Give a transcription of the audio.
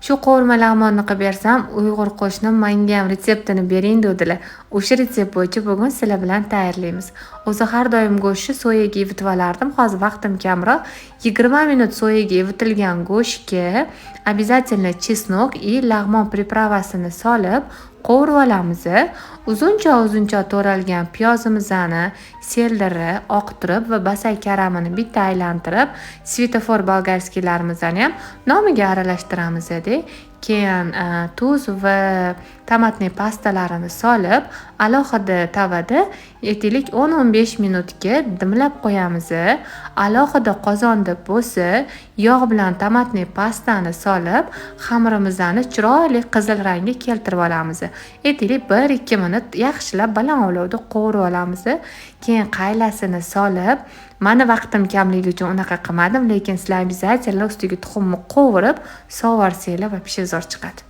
Shu qovurma lag'monni qilib bersam, Uyg'ur qo'shnim menga ham retseptini bering dedilar. O'sha retsept bo'yicha bugun sizlar bilan tayyorlaymiz. O'zi har doim go'shtni soyaga evitib olardim. Hozir vaqtim kamroq. 20 minut soyaga evitilgan go'shtga обязательно chesnok и lag'mon pripravasini solib qovurib olamiz. Uzuncha to'ralgan piyozimizni, seldiri, oqtirib va basay karamini bitta aylantirib, svetofor bolgarskiylarimizni ham nomiga aralashtiramiz. Keyin tuz va tomatli pastalarini solib, alohida tavada aytaylik 10-15 minutga dimlab qo'yamiz. Alohida qozonda bo'lsa, yog' bilan tomatli pastani solib, xamirimizni chiroyli qizil rangga keltirib olamiz. Aytaylik 1-2 minut yaxshilab baland olovda qovurib olamiz. Keyin qaylasini solib, mani vaqtim kamligi uchun unaqa qilmadim, lekin sizlar обязательно ustiga tuxumni qovurib, sovarsanglar va pishizor chiqadi.